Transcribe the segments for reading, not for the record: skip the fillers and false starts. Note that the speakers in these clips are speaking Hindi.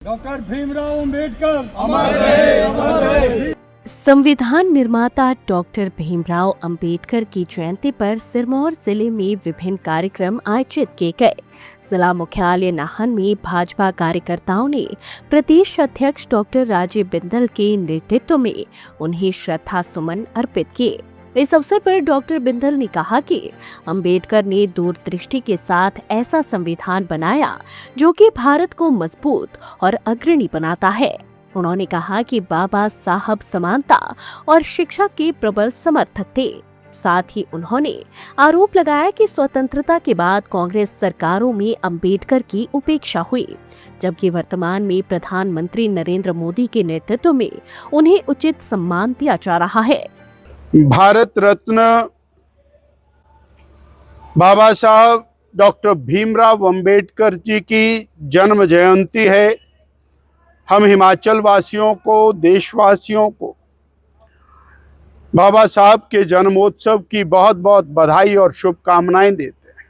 डॉक्टर भीमराव अंबेडकर अमर रहे, अमर रहे। संविधान निर्माता डॉक्टर भीमराव अंबेडकर की जयंती पर सिरमौर जिले में विभिन्न कार्यक्रम आयोजित किए गए। जिला मुख्यालय नाहन में भाजपा कार्यकर्ताओं ने प्रदेश अध्यक्ष डॉक्टर राजीव बिंदल के नेतृत्व में उन्हें श्रद्धा सुमन अर्पित किए। इस अवसर पर डॉक्टर बिंदल ने कहा कि अंबेडकर ने दूरदृष्टि के साथ ऐसा संविधान बनाया जो कि भारत को मजबूत और अग्रणी बनाता है। उन्होंने कहा कि बाबा साहब समानता और शिक्षा के प्रबल समर्थक थे। साथ ही उन्होंने आरोप लगाया कि स्वतंत्रता के बाद कांग्रेस सरकारों में अंबेडकर की उपेक्षा हुई, जबकि वर्तमान में प्रधानमंत्री नरेंद्र मोदी के नेतृत्व में उन्हें उचित सम्मान दिया जा रहा है। भारत रत्न बाबा साहब डॉक्टर भीमराव अंबेडकर जी की जन्म जयंती है। हम हिमाचल वासियों को, देशवासियों को बाबा साहब के जन्मोत्सव की बहुत बहुत बधाई और शुभकामनाएं देते हैं।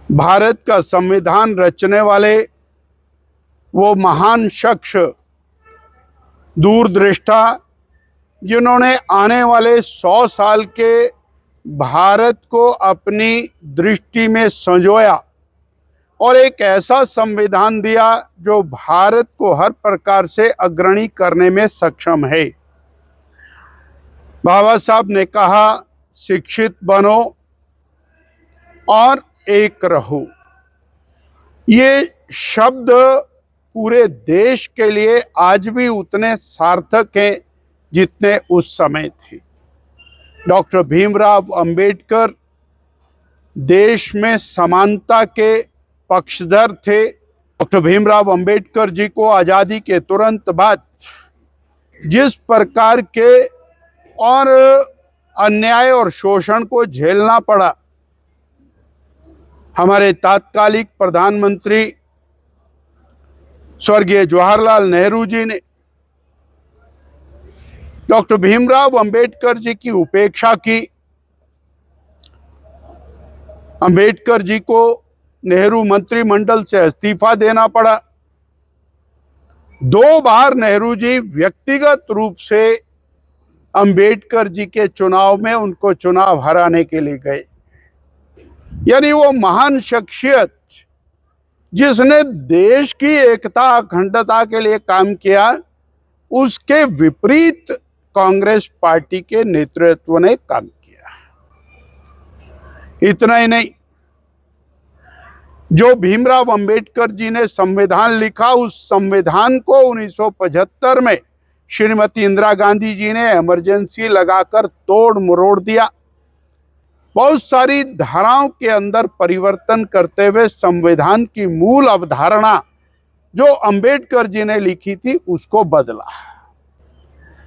भारत का संविधान रचने वाले वो महान शख्स, दूरदृष्टा, जिन्होंने आने वाले 100 साल के भारत को अपनी दृष्टि में संजोया और एक ऐसा संविधान दिया जो भारत को हर प्रकार से अग्रणी करने में सक्षम है। बाबा साहब ने कहा, शिक्षित बनो और एक रहो। ये शब्द पूरे देश के लिए आज भी उतने सार्थक हैं जितने उस समय थे। डॉक्टर भीमराव अंबेडकर देश में समानता के पक्षधर थे। डॉक्टर भीमराव अंबेडकर जी को आज़ादी के तुरंत बाद जिस प्रकार के और अन्याय और शोषण को झेलना पड़ा, हमारे तात्कालिक प्रधानमंत्री स्वर्गीय जवाहरलाल नेहरू जी ने डॉक्टर भीमराव अंबेडकर जी की उपेक्षा की। अंबेडकर जी को नेहरू मंत्रिमंडल से इस्तीफा देना पड़ा। 2 बार नेहरू जी व्यक्तिगत रूप से अंबेडकर जी के चुनाव में उनको चुनाव हराने के लिए गए। यानी वो महान शख्सियत जिसने देश की एकता, अखंडता के लिए काम किया, उसके विपरीत कांग्रेस पार्टी के नेतृत्व ने काम किया। इतना ही नहीं, जो भीमराव अंबेडकर जी ने संविधान लिखा, उस संविधान को 1975 में श्रीमती इंदिरा गांधी जी ने इमरजेंसी लगाकर तोड़ मरोड़ दिया। बहुत सारी धाराओं के अंदर परिवर्तन करते हुए संविधान की मूल अवधारणा जो अंबेडकर जी ने लिखी थी उसको बदला।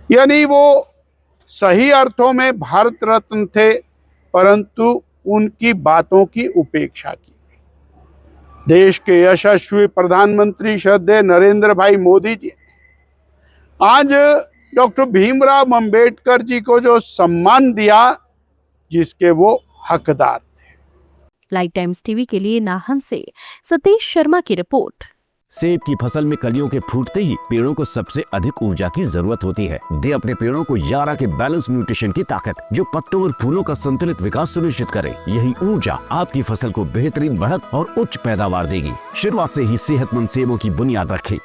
यानी वो सही अर्थों में भारत रत्न थे, परंतु उनकी बातों की उपेक्षा की। देश के यशस्वी प्रधानमंत्री श्रद्धेय नरेंद्र भाई मोदी जी आज डॉक्टर भीमराव अंबेडकर जी को जो सम्मान दिया, जिसके वो हकदार थे। लाइव टाइम्स टीवी के लिए नाहन से सतीश शर्मा की रिपोर्ट। सेब की फसल में कलियों के फूटते ही पेड़ों को सबसे अधिक ऊर्जा की जरूरत होती है। दे अपने पेड़ों को यारा के बैलेंस न्यूट्रिशन की ताकत, जो पत्तों और फूलों का संतुलित विकास सुनिश्चित करे। यही ऊर्जा आपकी फसल को बेहतरीन बढ़त और उच्च पैदावार देगी। शुरुआत से ही सेहतमंद सेबों की बुनियाद रखे।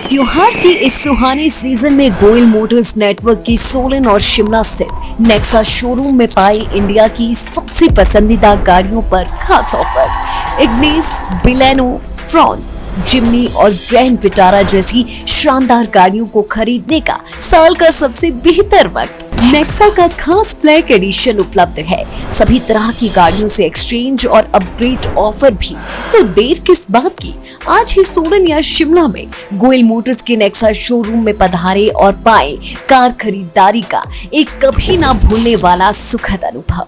त्योहार के इस सुहाने सीजन में गोयल मोटर्स नेटवर्क की सोलन और शिमला स्थित नेक्सा शोरूम में पाई इंडिया की सबसे पसंदीदा गाड़ियों पर खास ऑफर। इग्निस, बिलेनो, फ्रॉन्स, जिम्नी और ग्रैंड विटारा जैसी शानदार गाड़ियों को खरीदने का साल का सबसे बेहतर वक्त नेक्सा का खास ब्लैक एडिशन उपलब्ध है। सभी तरह की गाड़ियों से एक्सचेंज और अपग्रेड ऑफर भी। तो देर किस बात की, आज ही सोलन या शिमला में गोयल मोटर्स के नेक्सा शोरूम में पधारे और पाए कार खरीदारी का एक कभी ना भूलने वाला सुखद अनुभव।